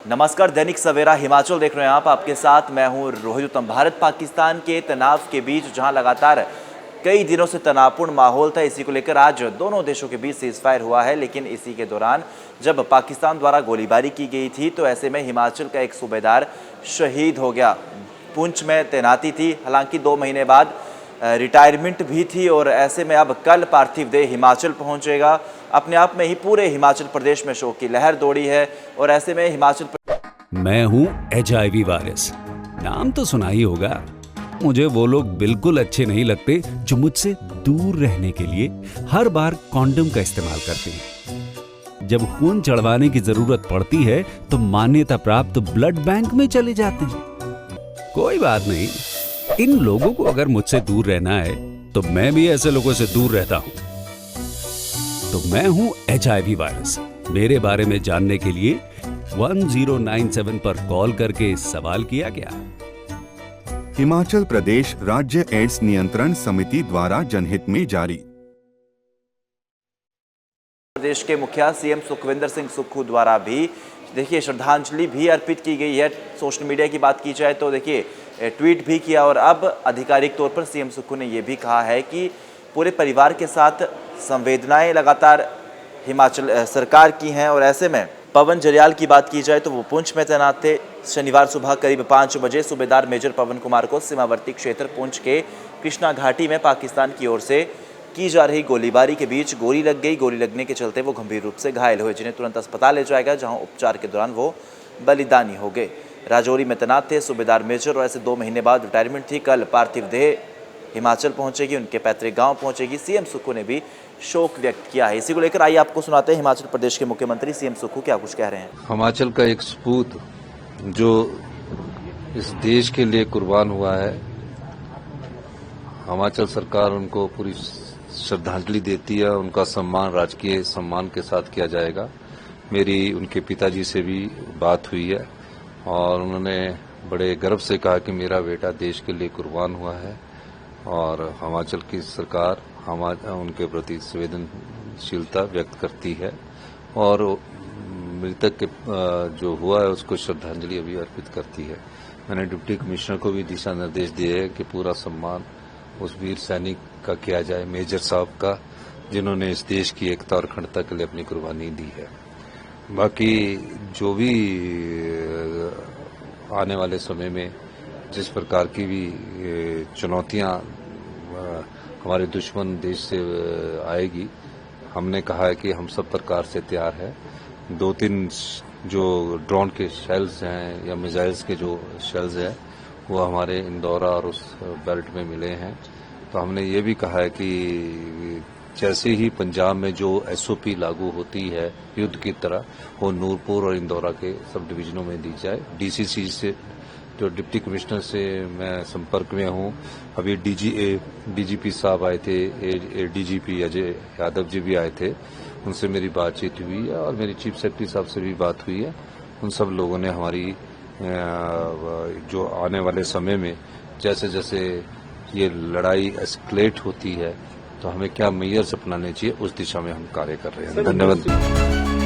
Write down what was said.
नमस्कार, दैनिक सवेरा हिमाचल देख रहे हैं आप। आपके साथ मैं हूं रोहित उत्तम। भारत पाकिस्तान के तनाव के बीच जहां लगातार कई दिनों से तनावपूर्ण माहौल था, इसी को लेकर आज दोनों देशों के बीच सीजफायर हुआ है। लेकिन इसी के दौरान जब पाकिस्तान द्वारा गोलीबारी की गई थी तो ऐसे में हिमाचल का एक सूबेदार शहीद हो गया। पुंछ में तैनाती थी, हालांकि 2 महीने बाद रिटायरमेंट भी थी और ऐसे में अब कल पार्थिव देह हिमाचल पहुंचेगा। अपने आप में ही पूरे हिमाचल प्रदेश में शोक की लहर दौड़ी है और ऐसे में हिमाचल मैं हूं HIV वायरस, नाम तो सुना ही होगा। मुझे वो लोग बिल्कुल अच्छे नहीं लगते जो मुझसे दूर रहने के लिए हर बार कॉन्डम का इस्तेमाल करते हैं। जब खून चढ़वाने की जरूरत पड़ती है तो मान्यता प्राप्त ब्लड बैंक में चले जाते हैं। कोई बात नहीं, इन लोगों को अगर मुझसे दूर रहना है तो मैं भी ऐसे लोगों से दूर रहता हूं। तो मैं हूं HIV वायरस। मेरे बारे में जानने के लिए 1097 पर कॉल करके सवाल किया गया। हिमाचल प्रदेश राज्य एड्स नियंत्रण समिति द्वारा जनहित में जारी। प्रदेश के मुखिया सीएम सुखविंदर सिंह सुक्खू द्वारा भी देखिए श्रद्धांजलि भी अर्पित की गई है। सोशल मीडिया की बात की जाए तो देखिए ट्वीट भी किया और अब आधिकारिक तौर पर सीएम सुक्खू ने यह भी कहा है कि पूरे परिवार के साथ संवेदनाएं लगातार हिमाचल सरकार की हैं। और ऐसे में पवन जरियाल की बात की जाए तो वो पुंछ में तैनात थे। शनिवार सुबह करीब 5 बजे सूबेदार मेजर पवन कुमार को सीमावर्ती क्षेत्र पुंछ के कृष्णा घाटी में पाकिस्तान की ओर से की जा रही गोलीबारी के बीच गोली लग गई। गोली लगने के चलते वो गंभीर रूप से घायल हुए, जिन्हें तुरंत अस्पताल ले जाया गया, जहां उपचार के दौरान वो बलिदानी हो गए। राजौरी में तैनात थे सूबेदार मेजर और ऐसे 2 महीने बाद रिटायरमेंट थी। कल पार्थिव देह हिमाचल पहुंचेगी, उनके पैतृक गांव पहुंचेगी। सीएम सुक्खू ने भी शोक व्यक्त किया है। इसी को लेकर आइए आपको सुनाते हैं हिमाचल प्रदेश के मुख्यमंत्री सीएम सुक्खू क्या कुछ कह रहे हैं। हिमाचल का एक सपूत जो इस देश के लिए कुर्बान हुआ है, हिमाचल सरकार उनको पूरी श्रद्धांजलि देती है। उनका सम्मान राजकीय सम्मान के साथ किया जाएगा। मेरी उनके पिताजी से भी बात हुई है और उन्होंने बड़े गर्व से कहा कि मेरा बेटा देश के लिए कुर्बान हुआ है और हिमाचल की सरकार उनके प्रति संवेदनशीलता व्यक्त करती है और मृतक के जो हुआ है उसको श्रद्धांजलि अभी अर्पित करती है। मैंने डिप्टी कमिश्नर को भी दिशा निर्देश दिए हैं कि पूरा सम्मान उस वीर सैनिक का किया जाए, मेजर साहब का, जिन्होंने इस देश की एकता और अखंडता के लिए अपनी कुर्बानी दी है। बाकी जो भी आने वाले समय में जिस प्रकार की भी चुनौतियां हमारे दुश्मन देश से आएगी, हमने कहा है कि हम सब प्रकार से तैयार है। 2-3 जो ड्रोन के शेल्स हैं या मिसाइल्स के जो शेल्स हैं वो हमारे इंदौरा और उस बेल्ट में मिले हैं। तो हमने ये भी कहा है कि जैसे ही पंजाब में जो SOP लागू होती है युद्ध की तरह, वो नूरपुर और इंदौरा के सब डिवीजनों में दी जाए। DCC से जो डिप्टी कमिश्नर से मैं संपर्क में हूँ। अभी DGP साहब आए थे, DGP अजय यादव जी भी आए थे, उनसे मेरी बातचीत हुई है और मेरी चीफ सेक्रेटरी साहब से भी बात हुई है। उन सब लोगों ने हमारी जो आने वाले समय में जैसे जैसे ये लड़ाई एस्केलेट होती है तो हमें क्या मेजर्स अपनाने चाहिए, उस दिशा में हम कार्य कर रहे हैं। धन्यवाद।